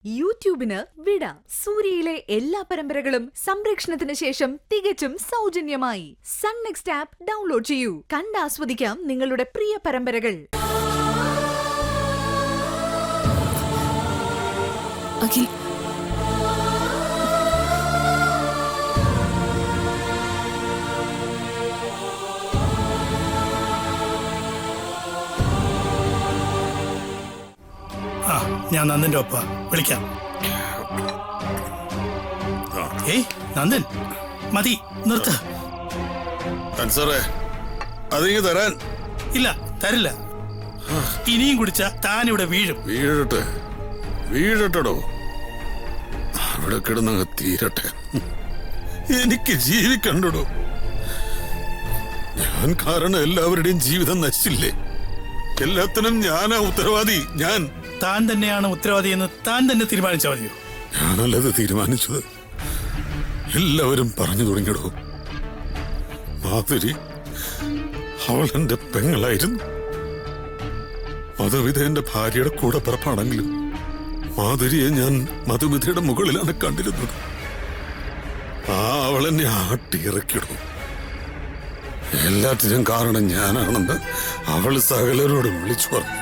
യൂട്യൂബിന് വിട. സൂര്യയിലെ എല്ലാ പരമ്പരകളും സംരക്ഷണത്തിന് ശേഷം തികച്ചും സൗജന്യമായി സൺ നെക്സ്റ്റ് ആപ്പ് ഡൗൺലോഡ് ചെയ്യൂ. കണ്ടാസ്വദിക്കാം നിങ്ങളുടെ പ്രിയ പരമ്പരകൾ. അഖിൽ, ഞാൻ നന്ദന്റെ ഒപ്പ വിളിക്കാം. ഏയ് നന്ദൻ, മതി, നിർത്ത. അതിങ്ങ് തരാൻ ഇല്ല, തരില്ല. ഇനിയും കുടിച്ച താൻ ഇവിടെ വീഴും. വീഴട്ടടോ, അവിടെ കിടന്നങ്ങ് തീരട്ടെ. എനിക്ക് ജീവിക്കണ്ടടോ. ഞാൻ കാരണം എല്ലാവരുടെയും ജീവിതം നശിച്ചില്ലേ? എല്ലാത്തിനും ഞാനാ ഉത്തരവാദി. താൻ തന്നെയാണ് ഉത്തരവാദി എന്ന് താൻ തന്നെ തീരുമാനിച്ചാൽ മതിയോ? ഞാനല്ലത് തീരുമാനിച്ചത്, എല്ലാവരും പറഞ്ഞു തുടങ്ങിയടോ. മാധുരി അവൾ എന്റെ പെങ്ങളായിരുന്നു. മധുവിധ എന്റെ ഭാര്യയുടെ കൂടെ പിറപ്പാണെങ്കിലും മാധുരിയെ ഞാൻ മധുവിധയുടെ മുകളിലാണ് കണ്ടിരുന്നത്. അവളെന്നെ ആട്ടിയിറക്കിയിടും. എല്ലാത്തിനും കാരണം ഞാനാണെന്ന് അവൾ സകലരോടും വിളിച്ചു പറഞ്ഞു.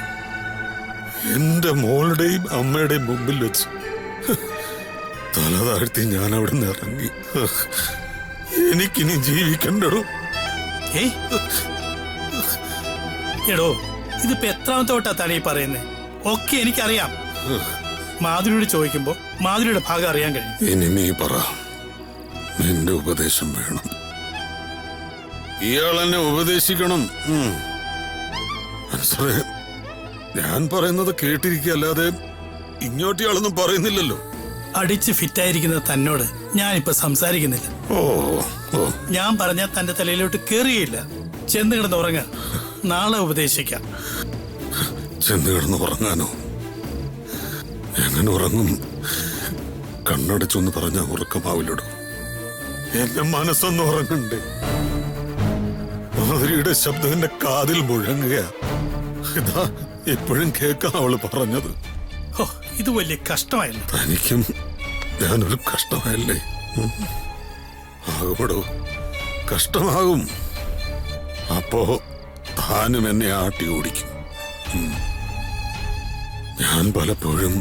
എന്റെ മോളുടെയും അമ്മയുടെയും മുമ്പിൽ വെച്ച് തല താഴ്ത്തി ഞാൻ അവിടെ നിന്ന് ഇറങ്ങി. എനിക്കിനി ജീവിക്കണ്ടോ? എടോ, ഇതിപ്പോ എത്രാമത്തെ തൊട്ടാ താനീ പറയുന്നേ? ഒക്കെ എനിക്കറിയാം. മാധുരിയോട് ചോദിക്കുമ്പോ മാധുരിയുടെ ഭാഗം അറിയാൻ കഴിയും. ഇനി നീ പറ, നിന്റെ ഉപദേശം വേണം. ഇയാൾ എന്നെ ഉപദേശിക്കണം. ഞാൻ പറയുന്നത് കേട്ടിരിക്കല്ലാതെ ഇങ്ങോട്ട് ഇയാളൊന്നും പറയുന്നില്ലല്ലോ. അടിച്ച് ഫിറ്റായിരിക്കുന്ന തന്നോട് ഞാനിപ്പോ സംസാരിക്കുന്നില്ല. ഞാൻ പറഞ്ഞ തന്റെ തലയിലോട്ട് കേറുകയില്ല. ചെന്ന് കിടന്ന് ഉറങ്ങ, നാളെ ഉപദേശിക്കാം. ചെന്ന് കിടന്ന് ഉറങ്ങാനോ? എങ്ങനെ ഉറങ്ങും? കണ്ണടച്ചൊന്ന് പറഞ്ഞ ഉറക്കമാവില്ലടോ. എന്റെ മനസ്സൊന്ന് ഉറങ്ങണ്ടേ? മാധുരിയുടെ ശബ്ദം എന്റെ കാതിൽ മുഴങ്ങുക. ഇതാ എപ്പോഴും കേൾക്കാം അവള് പറഞ്ഞത്. ഇത് വലിയ കഷ്ടമായല്ലോ. തനിക്കും ഞാനൊരു കഷ്ടമായല്ലേ? ആകുമടോ, കഷ്ടമാകും. അപ്പോ താനും എന്നെ ആട്ടി ഓടിക്കും. ഞാൻ പലപ്പോഴും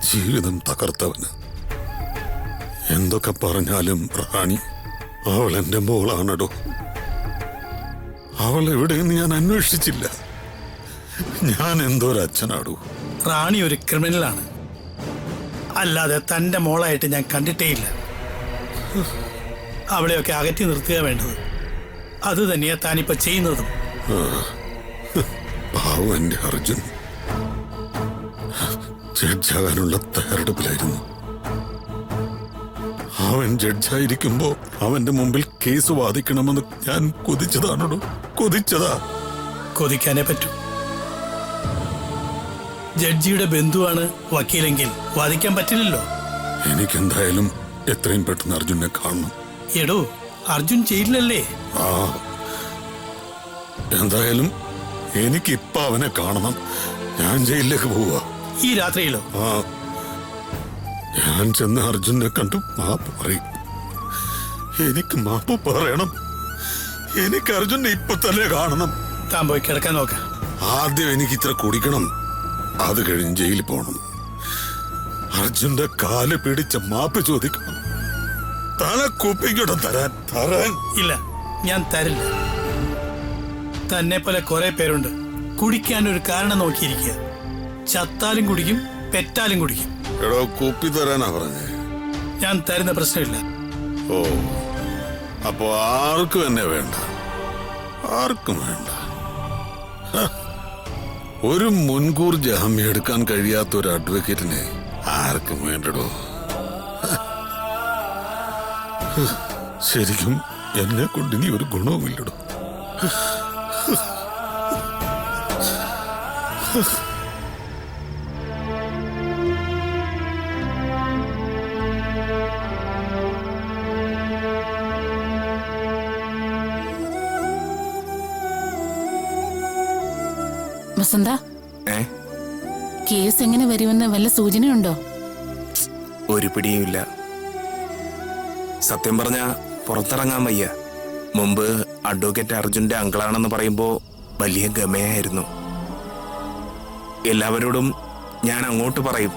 ജീവിതം തകർത്തവന്. എന്തൊക്കെ പറഞ്ഞാലും റാണി അവൾ എന്റെ മോളാണടോ. അവൾ എവിടെയെന്ന് ഞാൻ അന്വേഷിച്ചില്ല. ഞാൻ എന്തോരച്ഛനാടോ. റാണി ഒരു ക്രിമിനലാണ്, അല്ലാതെ തന്റെ മോളായിട്ട് ഞാൻ കണ്ടിട്ടേയില്ല. അവളെയൊക്കെ അകറ്റി നിർത്തുക വേണ്ടത്. അത് തന്നെയാ താനിപ്പോ ചെയ്യുന്നതും. പാവം എന്റെ അർജുൻ ജഡ്ജാകാനുള്ള തയ്യാറെടുപ്പിലായിരുന്നു. അവൻ ജഡ്ജായിരിക്കുമ്പോ അവന്റെ മുമ്പിൽ കേസ് വാദിക്കണമെന്ന് ഞാൻ കൊതിച്ചതാണോ? കൊതിക്കാനേ പറ്റൂ. ജഡ്ജിയുടെ ബന്ധുവാണ് വക്കീലെങ്കിൽ വാദിക്കാൻ പറ്റില്ലല്ലോ. എനിക്കെന്തായാലും എത്രയും പെട്ടെന്ന് അർജുനെ കാണണം. എടോ, അർജുൻ ജയിലിലല്ലേ? എന്തായാലും എനിക്കിപ്പോ അവനെ കാണണം. ഞാൻ ജയിലിലേക്ക് പോവാ. ഈ രാത്രിയിലോ? ഞാൻ ചെന്ന് അർജുനെ കണ്ടു മാപ്പ് പറയും. എനിക്ക് മാപ്പ് പറയണം. എനിക്ക് അർജുനെ ഇപ്പൊ തന്നെ കാണണം. താൻ പോയി കിടക്കാൻ നോക്ക. ആദ്യം എനിക്ക് ഇത്ര കുടിക്കണം, അത് കഴിഞ്ഞ് ജയിലിൽ പോകണം. അർജുന്റെ കാല് പിടിച്ച മാപ്പ് ചോദിക്കണം. തല കുപ്പിക്കൂടെ തരാൻ ഇല്ല, ഞാൻ തരില്ല. തന്നെ പോലെ കുറെ പേരുണ്ട് കുടിക്കാൻ ഒരു കാരണം നോക്കിയിരിക്കുക. ചത്താലും കുടിക്കും, പെറ്റാലും കുടിക്കും. എടോ, കുപ്പി തരാനാ പറഞ്ഞേ? ഞാൻ തരുന്ന പ്രശ്നമില്ല. അപ്പോ ആർക്കും എന്നെ വേണ്ട, ആർക്കും വേണ്ട. ഒരു മുൻകൂർ ജാമ്യം എടുക്കാൻ കഴിയാത്ത ഒരു അഡ്വക്കേറ്റിനെ ആർക്കും വേണ്ടടോ. ശരിക്കും എന്നെ കൊണ്ട് ഇനി ഒരു ഗുണവുമില്ലടോ. വസന്ത, കേസ് എങ്ങനെ വരുമെന്ന് വല്ല സൂചനയുണ്ടോ? ഒരു പിടിയുമില്ല. സത്യം പറഞ്ഞ പുറത്തിറങ്ങാൻ വയ്യ. മുമ്പ് അഡ്വക്കേറ്റ് അർജുന്റെ അങ്കിളാണെന്ന് പറയുമ്പോൾ വലിയ ഗമയായിരുന്നു. എല്ലാവരോടും ഞാൻ അങ്ങോട്ട് പറയും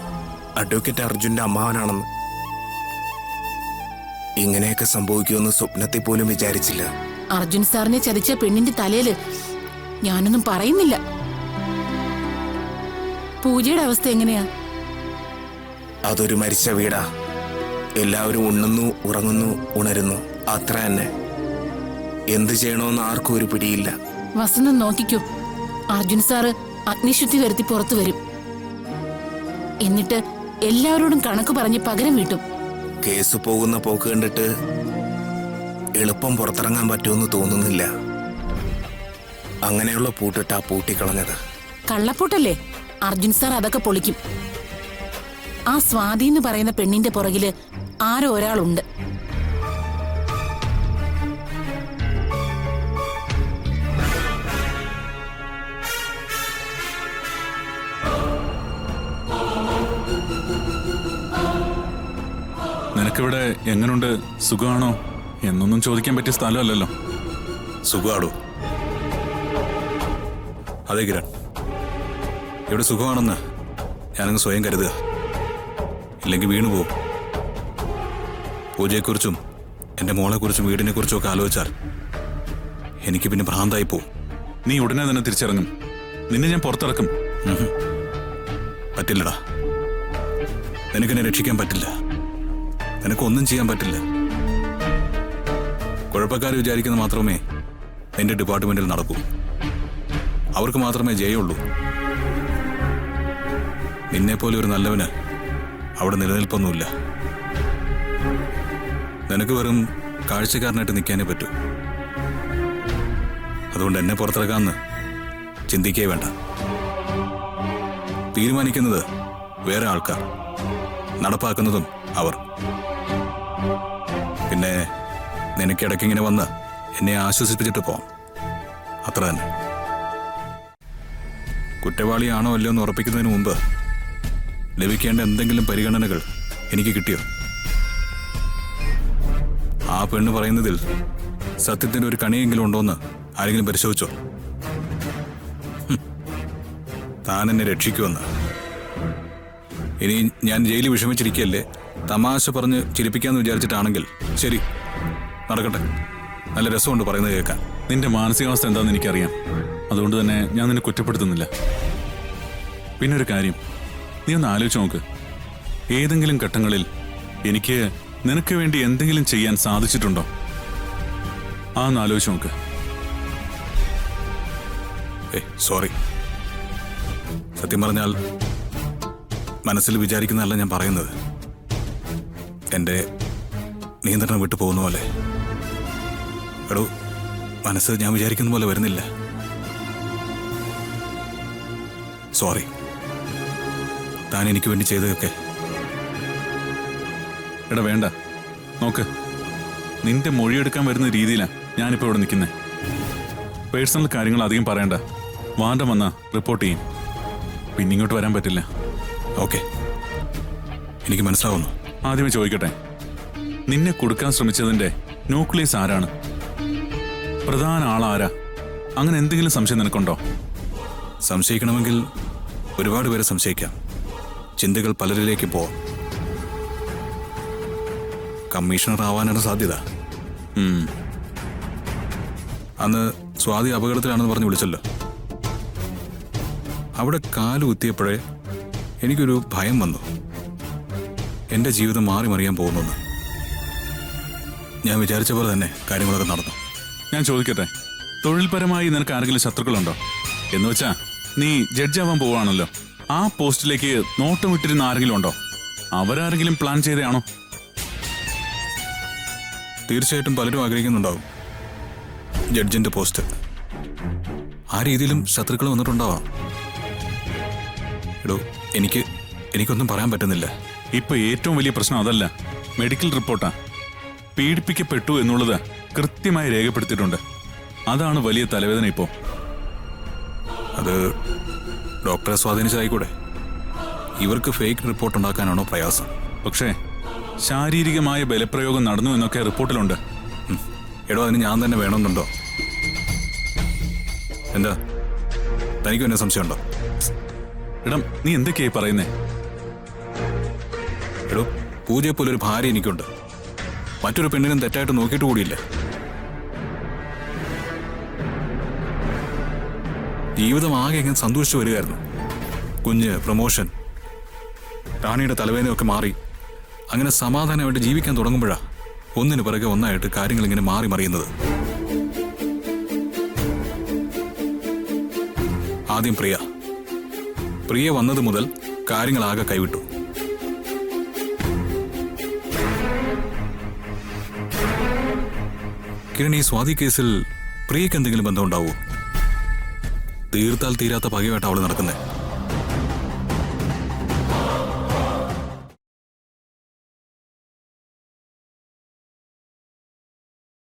അഡ്വക്കേറ്റ് അർജുന്റെ അമ്മാവനാണെന്ന്. ഇങ്ങനെയൊക്കെ സംഭവിക്കുമെന്ന് സ്വപ്നത്തിൽ പോലും വിചാരിച്ചില്ല. അർജുൻ സാറിനെ ചതിച്ച പെണ്ണിന്റെ തലയില് ഞാനൊന്നും പറയുന്നില്ല. പൂജയുടെ അവസ്ഥ എങ്ങനെയാ? അതൊരു മരിച്ച വീടാ. എല്ലാവരും ഉണ്ണുന്നു, ഉറങ്ങുന്നു, ഉണരുന്നു, അത്ര തന്നെ. എന്ത് ചെയ്യണമെന്ന് ആർക്കും ഒരു പിടിയില്ല. വസന്തം നോക്കിക്കോ, അർജുൻ സാറ് അഗ്നിശുദ്ധി വരുത്തി പുറത്തു വരും. എന്നിട്ട് എല്ലാവരോടും കണക്ക് പറഞ്ഞ് പകരം വീട്ടും. കേസ് പോകുന്ന പോക്ക് കണ്ടിട്ട് എളുപ്പം പുറത്തിറങ്ങാൻ പറ്റുമെന്ന് തോന്നുന്നില്ല. അങ്ങനെയുള്ള പൂട്ടിട്ടാ പൂട്ടിക്കളഞ്ഞത്. കള്ളപ്പൂട്ടല്ലേ? അർജുൻ സാർ അതൊക്കെ പൊളിക്കും. ആ സ്വാതി എന്ന് പറയുന്ന പെണ്ണിന്റെ പുറകില് ആരോ ഒരാളുണ്ട്. നിനക്കിവിടെ എങ്ങനുണ്ട്? സുഖമാണോ എന്നൊന്നും ചോദിക്കാൻ പറ്റിയ സ്ഥലമല്ലല്ലോ. സുഖമാണോ? അതെ കിരൺ, ഇവിടെ സുഖമാണെന്ന് ഞാനങ്ങ് സ്വയം കരുതുക. ഇല്ലെങ്കിൽ വീണു പോവും. പൂജയെക്കുറിച്ചും എൻ്റെ മോളെക്കുറിച്ചും വീടിനെക്കുറിച്ചും ഒക്കെ ആലോചിച്ചാൽ എനിക്ക് പിന്നെ ഭ്രാന്തായി പോവും. നീ ഉടനെ തന്നെ തിരിച്ചിറങ്ങും. നിന്നെ ഞാൻ പുറത്തിറക്കും. പറ്റില്ലടാ, നിനക്കെന്നെ രക്ഷിക്കാൻ പറ്റില്ല. നിനക്കൊന്നും ചെയ്യാൻ പറ്റില്ല. കുഴപ്പക്കാർ വിചാരിക്കുന്ന മാത്രമേ എൻ്റെ ഡിപ്പാർട്ട്മെന്റിൽ നടക്കൂ. അവർക്ക് മാത്രമേ ജയമുള്ളൂ. നിന്നെപ്പോലെ ഒരു നല്ലവന് അവിടെ നിലനിൽപ്പൊന്നുമില്ല. നിനക്ക് വെറും കാഴ്ചക്കാരനായിട്ട് നിൽക്കാനേ പറ്റൂ. അതുകൊണ്ട് എന്നെ പുറത്തിറക്കാമെന്ന് ചിന്തിക്കേ വേണ്ട. തീരുമാനിക്കുന്നത് വേറെ ആൾക്കാർ, നടപ്പാക്കുന്നതും അവർ. പിന്നെ നിനക്കിടയ്ക്കിങ്ങനെ വന്ന് എന്നെ ആശ്വസിപ്പിച്ചിട്ട് പോവാം, അത്ര തന്നെ. കുറ്റവാളിയാണോ അല്ലയോ എന്ന് ഉറപ്പിക്കുന്നതിന് മുമ്പ് ലഭിക്കേണ്ട എന്തെങ്കിലും പരിഗണനകൾ എനിക്ക് കിട്ടിയോ? ആ പെണ്ണ് പറയുന്നതിൽ സത്യത്തിന്റെ ഒരു കണിയെങ്കിലും ഉണ്ടോന്ന് ആരെങ്കിലും പരിശോധിച്ചോ? താൻ എന്നെ രക്ഷിക്കുമെന്ന്. ഇനി ഞാൻ ജയിലിൽ വിഷമിച്ചിരിക്കുകയല്ലേ, തമാശ പറഞ്ഞ് ചിരിപ്പിക്കാന്ന് വിചാരിച്ചിട്ടാണെങ്കിൽ ശരി, നടക്കട്ടെ. നല്ല രസമുണ്ട് പറയുന്നത് കേൾക്കാൻ. നിന്റെ മാനസികാവസ്ഥ എന്താണെന്ന് എനിക്കറിയാം. അതുകൊണ്ട് തന്നെ ഞാൻ നിന്നെ കുറ്റപ്പെടുത്തുന്നില്ല. പിന്നെ ഒരു കാര്യം, നീ ഒന്ന് ആലോചിച്ച് നോക്ക്. ഏതെങ്കിലും ഘട്ടങ്ങളിൽ എനിക്ക് നിനക്ക് വേണ്ടി എന്തെങ്കിലും ചെയ്യാൻ സാധിച്ചിട്ടുണ്ടോ? ആ ഒന്ന് ആലോചിച്ച് നോക്ക്. സോറി. സത്യം പറഞ്ഞാൽ മനസ്സിൽ വിചാരിക്കുന്നതല്ല ഞാൻ പറയുന്നത്. എൻ്റെ നിയന്ത്രണം വിട്ടു പോകുന്ന പോലെ. എടോ, മനസ്സ് ഞാൻ വിചാരിക്കുന്ന പോലെ വരുന്നില്ല. സോറി. താൻ എനിക്ക് വേണ്ടി ചെയ്തതൊക്കെ. എടാ വേണ്ട, നോക്ക്, നിന്റെ മൊഴിയെടുക്കാൻ വരുന്ന രീതിയിലാണ് ഞാനിപ്പോൾ ഇവിടെ നിൽക്കുന്നത്. പേഴ്സണൽ കാര്യങ്ങൾ അധികം പറയണ്ട. വാർഡൻ വന്നാ റിപ്പോർട്ട് ചെയ്യും. പിന്നെ ഇങ്ങോട്ട് വരാൻ പറ്റില്ല. ഓക്കെ, എനിക്ക് മനസ്സിലാവുന്നു. ആദ്യമേ ചോദിക്കട്ടെ, നിന്നെ കൊടുക്കാൻ ശ്രമിച്ചതിന്റെ ന്യൂക്ലിയസ് ആരാണ്? പ്രധാന ആളാരാ? അങ്ങനെ എന്തെങ്കിലും സംശയം നിനക്കുണ്ടോ? സംശയിക്കണമെങ്കിൽ ഒരുപാട് പേരെ സംശയിക്കാം. ചിന്തകൾ പലരിലേക്ക് പോവാം. കമ്മീഷണർ ആവാനാണ് സാധ്യത. അന്ന് സ്വാതി അപകടത്തിലാണെന്ന് പറഞ്ഞ് വിളിച്ചല്ലോ. അവിടെ കാല് കുത്തിയപ്പോഴേ എനിക്കൊരു ഭയം വന്നു. എൻ്റെ ജീവിതം മാറി മറിയാൻ പോകുന്നു. ഞാൻ വിചാരിച്ച പോലെ തന്നെ കാര്യങ്ങളൊക്കെ നടന്നു. ഞാൻ ചോദിക്കട്ടെ, തൊഴിൽപരമായി നിനക്ക് ആരെങ്കിലും ശത്രുക്കളുണ്ടോ? എന്ന് വെച്ചാ നീ ജഡ്ജാവാൻ പോവാണല്ലോ. ആ പോസ്റ്റിലേക്ക് നോട്ടമിട്ടിരുന്ന ആരെങ്കിലും ഉണ്ടോ? അവരാരെങ്കിലും പ്ലാൻ ചെയ്തയാണോ? തീർച്ചയായിട്ടും പലരും ആഗ്രഹിക്കുന്നുണ്ടാവും ജഡ്ജിന്റെ പോസ്റ്റ്. ആ രീതിയിലും ശത്രുക്കൾ വന്നിട്ടുണ്ടാവാം. എടോ, എനിക്കൊന്നും പറയാൻ പറ്റുന്നില്ല. ഇപ്പൊ ഏറ്റവും വലിയ പ്രശ്നം അതല്ല, മെഡിക്കൽ റിപ്പോർട്ടാ. പീഡിപ്പിക്കപ്പെട്ടു എന്നുള്ളത് കൃത്യമായി രേഖപ്പെടുത്തിയിട്ടുണ്ട്. അതാണ് വലിയ തലവേദന ഇപ്പോ. അത് ഡോക്ടറെ സ്വാധീനിച്ചായിക്കൂടെ? ഇവർക്ക് ഫേക്ക് റിപ്പോർട്ട് ഉണ്ടാക്കാനാണോ പ്രയാസം? പക്ഷേ ശാരീരികമായ ബലപ്രയോഗം നടന്നു എന്നൊക്കെ റിപ്പോർട്ടിലുണ്ട്. എടോ അതിന് ഞാൻ തന്നെ വേണമെന്നുണ്ടോ? എന്താ തനിക്കും എന്നെ സംശയമുണ്ടോ? ഇടം നീ എന്തൊക്കെയായി പറയുന്നേ? എടോ പൂജയെ പോലെ ഒരു ഭാര്യ എനിക്കുണ്ട്. മറ്റൊരു പെണ്ണിനും തെറ്റായിട്ട് നോക്കിയിട്ട് കൂടിയില്ല. ജീവിതം ആകെ എങ്ങനെ സന്തോഷിച്ചു വരികയായിരുന്നു. കുഞ്ഞ്, പ്രമോഷൻ, റാണിയുടെ തലവേദനയൊക്കെ മാറി അങ്ങനെ സമാധാനമായിട്ട് ജീവിക്കാൻ തുടങ്ങുമ്പോഴാ ഒന്നിനു പിറകെ ഒന്നായിട്ട് കാര്യങ്ങൾ ഇങ്ങനെ മാറി മറിയുന്നത്. ആദ്യം പ്രിയ വന്നത് മുതൽ കാര്യങ്ങളാകെ കൈവിട്ടു. കിരൺ, ഈ സ്വാതി കേസിൽ പ്രിയക്ക് എന്തെങ്കിലും ബന്ധമുണ്ടാവൂ? തീർത്താൽ തീരാത്ത പകയായിട്ട് അവള് നടക്കുന്നേ.